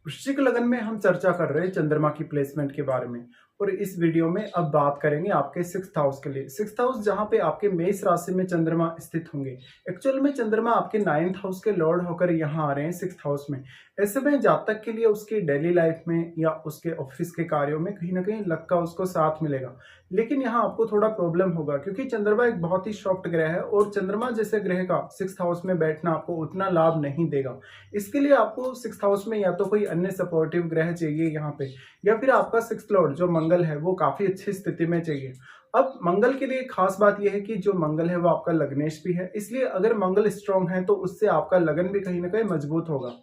वृश्चिक लगन में हम चर्चा कर रहे हैं चंद्रमा की प्लेसमेंट के बारे में। और इस वीडियो में अब बात करेंगे आपके सिक्स्थ हाउस के लिए। सिक्स्थ हाउस जहां पे आपके मेष राशि में चंद्रमा स्थित होंगे। एक्चुअल में चंद्रमा आपके नाइन्थ हाउस के लॉर्ड होकर यहाँ आ रहे हैं सिक्स्थ हाउस में। ऐसे में जातक के लिए उसकी डेली लाइफ में या उसके ऑफिस के कार्यों में कहीं ना कहीं लक का उसको साथ मिलेगा। लेकिन यहाँ आपको थोड़ा प्रॉब्लम होगा क्योंकि चंद्रमा एक बहुत ही सॉफ्ट ग्रह है और चंद्रमा जैसे ग्रह का सिक्स्थ हाउस में बैठना आपको उतना लाभ नहीं देगा। इसके लिए आपको सिक्स्थ हाउस में या तो कोई अन्य सपोर्टिव ग्रह चाहिए यहाँ पे, या फिर आपका सिक्स्थ लॉर्ड जो मंगल है वो काफी अच्छी स्थिति में चाहिए। अब मंगल के लिए खास बात यह है कि जो मंगल है वो आपका लग्नेश भी है, इसलिए अगर मंगल स्ट्रांग है तो उससे आपका लगन भी कहीं ना कहीं मजबूत होगा।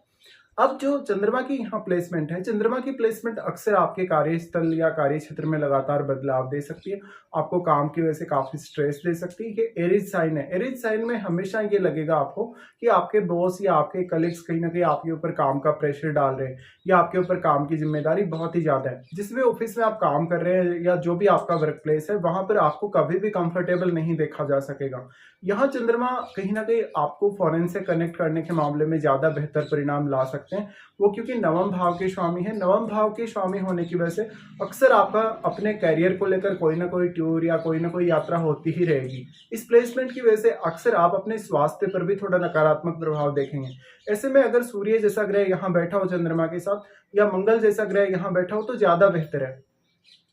अब जो चंद्रमा की यहाँ प्लेसमेंट है, चंद्रमा की प्लेसमेंट अक्सर आपके कार्यस्थल या कार्य क्षेत्र में लगातार बदलाव दे सकती है। आपको काम की वजह से काफी स्ट्रेस दे सकती है। ये एरीज साइन है। एरीज साइन में हमेशा ये लगेगा आपको कि आपके बॉस या आपके कलीग्स कहीं ना कहीं आपके ऊपर काम का प्रेशर डाल रहे हैं या आपके ऊपर काम की जिम्मेदारी बहुत ही ज्यादा है। जिस भी ऑफिस में आप काम कर रहे हैं या जो भी आपका वर्क प्लेस है वहां पर आपको कभी भी कंफर्टेबल नहीं देखा जा सकेगा। यहाँ चंद्रमा कहीं ना कहीं आपको फॉरेन से कनेक्ट करने के मामले में ज्यादा बेहतर परिणाम ला सकते हैं। वो क्योंकि नवम भाव के स्वामी है। नवम भाव के स्वामी होने की वजह से अक्सर आपका अपने कैरियर को लेकर कोई ना कोई टूर या कोई ना कोई यात्रा होती ही रहेगी। इस प्लेसमेंट की वजह से अक्सर आप अपने स्वास्थ्य पर भी थोड़ा नकारात्मक प्रभाव देखेंगे। ऐसे में अगर सूर्य जैसा ग्रह यहाँ बैठा हो चंद्रमा के साथ, या मंगल जैसा ग्रह यहाँ बैठा हो तो ज्यादा बेहतर है।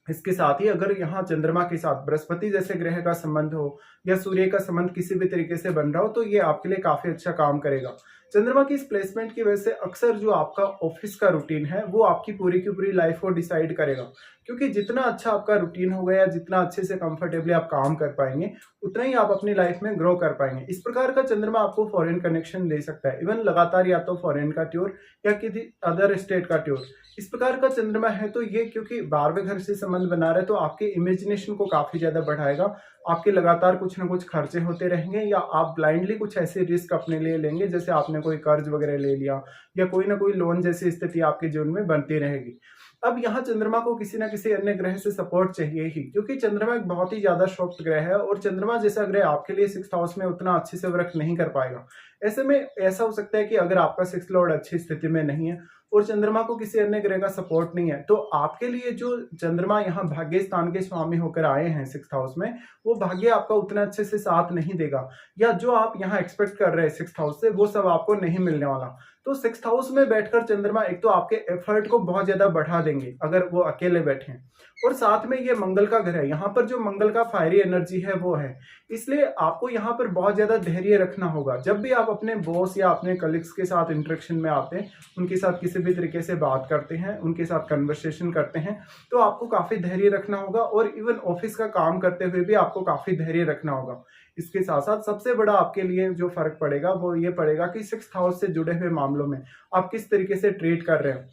इसके साथ ही अगर यहाँ चंद्रमा के साथ बृहस्पति जैसे ग्रह का संबंध हो या सूर्य का संबंध किसी भी तरीके से बन रहा हो तो ये आपके लिए काफी अच्छा काम करेगा। चंद्रमा की इस प्लेसमेंट की वजह से अक्सर जो आपका ऑफिस का रूटीन है वो आपकी पूरी की पूरी लाइफ को डिसाइड करेगा। क्योंकि जितना अच्छा आपका रूटीन होगा या जितना अच्छे से कंफर्टेबली आप काम कर पाएंगे उतना ही आप अपनी लाइफ में ग्रो कर पाएंगे। इस प्रकार का चंद्रमा आपको फॉरेन कनेक्शन दे सकता है, इवन लगातार या तो फॉरेन का टूर या किसी अदर स्टेट का टूर। इस प्रकार का चंद्रमा है तो ये क्योंकि 12वें घर से संबंध बना रहा है तो आपके इमेजिनेशन को काफी ज्यादा बढ़ाएगा। आपके लगातार कुछ ना कुछ खर्चे होते रहेंगे या आप ब्लाइंडली कुछ ऐसे रिस्क अपने लिए लेंगे, जैसे आपने कोई कर्ज वगैरह ले लिया या कोई ना कोई लोन जैसी स्थिति आपके जीवन में बनती रहेगी। अब यहाँ चंद्रमा को किसी ना किसी अन्य ग्रह से सपोर्ट चाहिए ही, क्योंकि चंद्रमा एक बहुत ही ज्यादा सॉफ्ट ग्रह है और चंद्रमा जैसा ग्रह आपके लिए सिक्स्थ हाउस में उतना अच्छे से वर्क नहीं कर पाएगा। ऐसे में ऐसा हो सकता है कि अगर आपका सिक्स्थ लॉर्ड अच्छी स्थिति में नहीं है और चंद्रमा को किसी अन्य ग्रह का सपोर्ट नहीं है तो आपके लिए जो चंद्रमा यहाँ भाग्य स्थान के स्वामी होकर आए हैं सिक्स्थ हाउस में, वो भाग्य आपका उतना अच्छे से साथ नहीं देगा, या जो आप यहाँ एक्सपेक्ट कर रहे हैं सिक्स्थ हाउस से वो सब आपको नहीं मिलने वाला। तो सिक्स्थ हाउस में बैठकर चंद्रमा एक तो आपके एफर्ट को बहुत ज्यादा बढ़ा देंगे अगर वो अकेले बैठे हैं, और साथ में ये मंगल का घर है। यहाँ पर जो मंगल का फायरी एनर्जी है वो है, इसलिए आपको यहाँ पर बहुत ज्यादा धैर्य रखना होगा। जब भी आप अपने बॉस या अपने कलीग्स के साथ इंटरेक्शन में आते हैं, उनके साथ किसी भी तरीके से बात करते हैं, उनके साथ कन्वर्सेशन करते हैं, तो आपको काफी धैर्य रखना होगा। और इवन ऑफिस का काम करते हुए भी आपको काफी धैर्य रखना होगा। इसके साथ साथ सबसे बड़ा आपके लिए जो फर्क पड़ेगा वो ये पड़ेगा कि सिक्स्थ हाउस से जुड़े हुए मामलों में आप किस तरीके से ट्रीट कर रहे हैं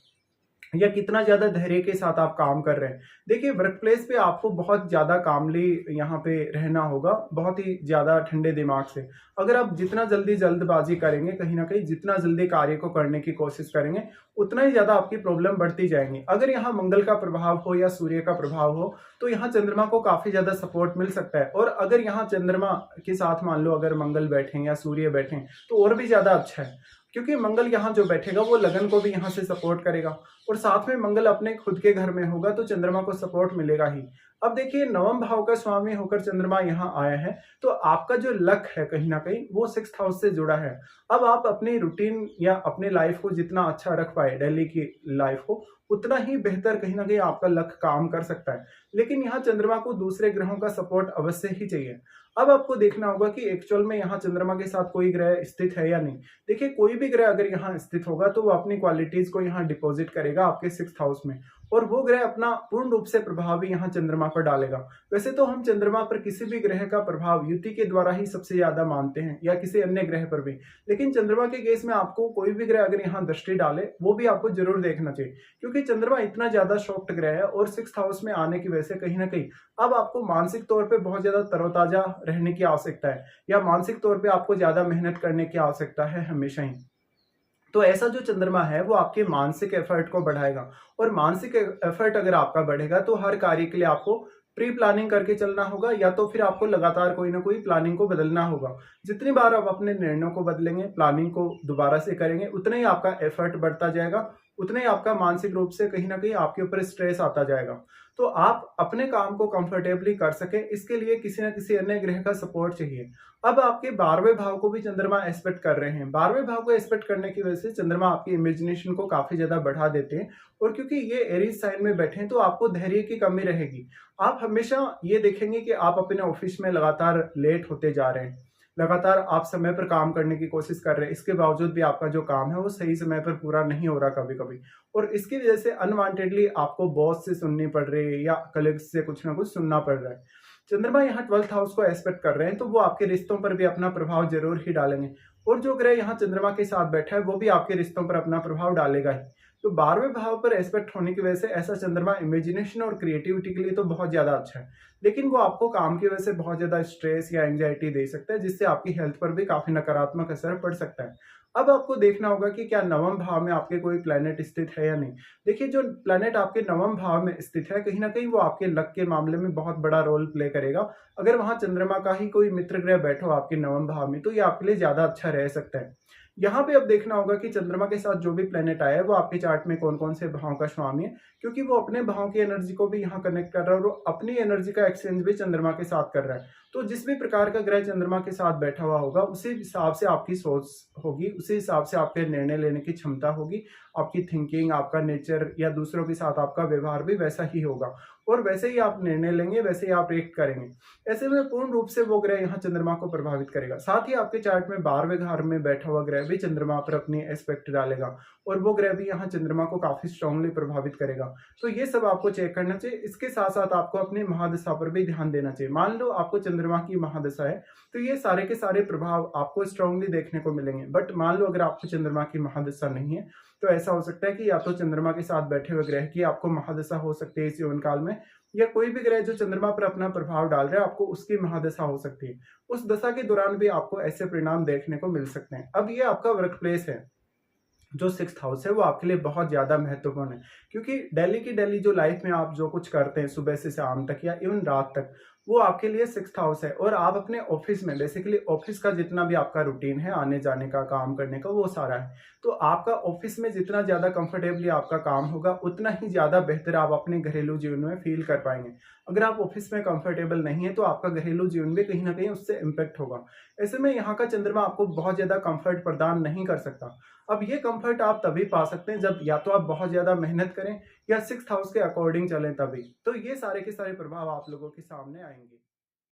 या कितना ज्यादा धैर्य के साथ आप काम कर रहे हैं। देखिए, वर्क प्लेस पे आपको बहुत ज्यादा कामली यहाँ पे रहना होगा, बहुत ही ज्यादा ठंडे दिमाग से। अगर आप जितना जल्दी जल्दबाजी करेंगे, कहीं ना कहीं जितना जल्दी कार्य को करने की कोशिश करेंगे उतना ही ज्यादा आपकी प्रॉब्लम बढ़ती जाएंगी। अगर यहाँ मंगल का प्रभाव हो या सूर्य का प्रभाव हो तो यहाँ चंद्रमा को काफी ज्यादा सपोर्ट मिल सकता है। और अगर यहाँ चंद्रमा के साथ मान लो अगर मंगल बैठे या सूर्य बैठे तो और भी ज्यादा अच्छा है, क्योंकि मंगल यहाँ जो बैठेगा वो लगन को भी यहाँ से सपोर्ट करेगा और साथ में मंगल अपने खुद के घर में होगा तो चंद्रमा को सपोर्ट मिलेगा ही। अब देखिए, नवम भाव का स्वामी होकर चंद्रमा यहाँ आया है तो आपका जो लक है कहीं ना कहीं वो सिक्स्थ हाउस से जुड़ा है। अब आप अपनी रूटीन या अपनी लाइफ को जितना अच्छा रख पाए, डेली की लाइफ को, उतना ही बेहतर कहीं ना कहीं आपका लक काम कर सकता है। लेकिन यहाँ चंद्रमा को दूसरे ग्रहों का सपोर्ट अवश्य ही चाहिए। अब आपको देखना होगा कि एक्चुअल में यहाँ चंद्रमा के साथ कोई ग्रह स्थित है या नहीं। देखिए, कोई भी ग्रह अगर यहाँ स्थित होगा तो वो अपनी क्वालिटीज को यहाँ डिपॉजिट करेगा आपके सिक्स्थ हाउस में, और वो ग्रह अपना पूर्ण रूप से प्रभाव भी यहाँ चंद्रमा पर डालेगा। वैसे तो हम चंद्रमा पर किसी भी ग्रह का प्रभाव युति के द्वारा ही सबसे ज्यादा मानते हैं या किसी अन्य ग्रह पर भी, लेकिन चंद्रमा के केस में आपको कोई भी ग्रह अगर यहाँ दृष्टि डाले वो भी आपको जरूर देखना चाहिए, क्योंकि चंद्रमा इतना ज्यादा सॉफ्ट ग्रह है और सिक्स्थ हाउस में आने की वजह से कहीं ना कहीं अब आपको मानसिक तौर पे बहुत ज्यादा तरोताजा रहने की आवश्यकता है, या मानसिक तौर पे आपको ज्यादा मेहनत करने की आवश्यकता है हमेशा ही। तो ऐसा जो चंद्रमा है वो आपके मानसिक एफर्ट को बढ़ाएगा, और मानसिक एफर्ट अगर आपका बढ़ेगा तो हर कार्य के लिए आपको प्री प्लानिंग करके चलना होगा, या तो फिर आपको लगातार कोई ना कोई प्लानिंग को बदलना होगा। जितनी बार आप अपने निर्णयों को बदलेंगे, प्लानिंग को दोबारा से करेंगे, उतना ही आपका एफर्ट बढ़ता जाएगा उतना ही आपका मानसिक रूप से कहीं न कहीं आपके ऊपर स्ट्रेस आता जाएगा। तो आप अपने काम को कंफर्टेबली कर सकें, इसके लिए किसी न किसी अन्य ग्रह का सपोर्ट चाहिए। अब आपके 12वें भाव को भी चंद्रमा एस्पेक्ट कर रहे हैं। 12वें भाव को एस्पेक्ट करने की वजह से चंद्रमा आपकी इमेजिनेशन को काफ़ी ज़्यादा बढ़ा देते हैं, और क्योंकि ये एरीज़ साइन में बैठे हैं, तो आपको धैर्य की कमी रहेगी। आप हमेशा ये देखेंगे कि आप अपने ऑफ़िस में लगातार लेट होते जा रहे हैं। लगातार आप समय पर काम करने की कोशिश कर रहे हैं, इसके बावजूद भी आपका जो काम है वो सही समय पर पूरा नहीं हो रहा कभी-कभी, और इसकी वजह से अनवांटेडली आपको बॉस से सुननी पड़ रही है या कलीग्स से कुछ ना कुछ सुनना पड़ रहा है। चंद्रमा यहाँ 12th हाउस को एस्पेक्ट कर रहे हैं, तो वो आपके रिश्तों पर भी अपना प्रभाव ज़रूर ही डालेंगे, और जो ग्रह यहाँ चंद्रमा के साथ बैठा है वो भी आपके रिश्तों पर अपना प्रभाव डालेगा ही। तो 12वें भाव पर एस्पेक्ट होने की वजह से ऐसा चंद्रमा इमेजिनेशन और क्रिएटिविटी के लिए तो बहुत ज़्यादा अच्छा है, लेकिन वो आपको काम की वजह से बहुत ज़्यादा स्ट्रेस या एंग्जायटी दे सकता है, जिससे आपकी हेल्थ पर भी काफ़ी नकारात्मक असर पड़ सकता है। अब आपको देखना होगा कि क्या नवम भाव में आपके कोई प्लैनेट स्थित है या नहीं। देखिए, जो प्लैनेट आपके नवम भाव में स्थित है, कहीं न कहीं वो आपके लक के मामले में बहुत बड़ा रोल प्ले करेगा। अगर वहाँ चंद्रमा का ही कोई मित्र ग्रह बैठा हो आपके नवम भाव में, तो ये आपके लिए ज़्यादा अच्छा रह सकता है। यहाँ पे अब देखना होगा कि चंद्रमा के साथ जो भी प्लैनेट आया है, वो आपके चार्ट में कौन-कौन से भाव का स्वामी है, क्योंकि वो अपने भाव की एनर्जी को भी यहाँ कनेक्ट कर रहा है, और वो अपनी एनर्जी का एक्सचेंज भी चंद्रमा के साथ कर रहा है। तो जिस भी प्रकार का ग्रह चंद्रमा के साथ बैठा हुआ होगा, उसी हिसाब से आपकी सोच होगी, उसी हिसाब से आपके निर्णय लेने की क्षमता होगी, आपकी थिंकिंग, आपका नेचर या दूसरों के साथ आपका व्यवहार भी वैसा ही होगा, और वैसे ही आप निर्णय लेंगे, वैसे ही आप रिएक्ट करेंगे। ऐसे में पूर्ण रूप से वो ग्रह यहाँ चंद्रमा को प्रभावित करेगा। साथ ही आपके चार्ट में 12वें घर में बैठा हुआ ग्रह भी चंद्रमा पर अपनी एस्पेक्ट डालेगा, और वो ग्रह भी यहाँ चंद्रमा को काफ़ी स्ट्रांगली प्रभावित करेगा। तो ये सब आपको चेक करना चाहिए। इसके साथ-साथ आपको अपनी महादशा पर भी ध्यान देना चाहिए। मान लो आपको चंद्रमा की महादशा है, तो ये सारे के सारे प्रभाव आपको स्ट्रांगली देखने को मिलेंगे। बट मान लो अगर आपको चंद्रमा की महादशा नहीं है, तो ऐसा हो सकता है कि या तो चंद्रमा के साथ बैठे हुए ग्रह की आपको महादशा हो सकती है इस यौवन काल में, या कोई भी ग्रह जो चंद्रमा पर अपना प्रभाव डाल रहा है, आपको उसकी महादशा हो सकती है। उस दशा के दौरान भी आपको ऐसे परिणाम देखने को मिल सकते हैं। अब ये आपका वर्क प्लेस है, जो 6th हाउस है, वो आपके लिए बहुत ज़्यादा महत्वपूर्ण है, क्योंकि डेली की डेली जो लाइफ में आप जो कुछ करते हैं सुबह से शाम तक या इवन रात तक, वो आपके लिए 6th हाउस है। और आप अपने ऑफिस में बेसिकली ऑफिस का जितना भी आपका रूटीन है, आने जाने का, काम करने का, वो सारा है। तो आपका ऑफिस में जितना ज़्यादा कंफर्टेबली आपका काम होगा, उतना ही ज़्यादा बेहतर आप अपने घरेलू जीवन में फील कर पाएंगे। अगर आप ऑफिस में कंफर्टेबल नहीं है, तो आपका घरेलू जीवन भी कहीं ना कहीं उससे इम्पेक्ट होगा। ऐसे में यहाँ का चंद्रमा आपको बहुत ज़्यादा कंफर्ट प्रदान नहीं कर सकता। अब ये कंफर्ट आप तभी पा सकते हैं जब या तो आप बहुत ज़्यादा मेहनत करें, या 6th हाउस के अकॉर्डिंग चलें तभी। तो ये सारे के सारे प्रभाव आप लोगों के सामने आएँगे।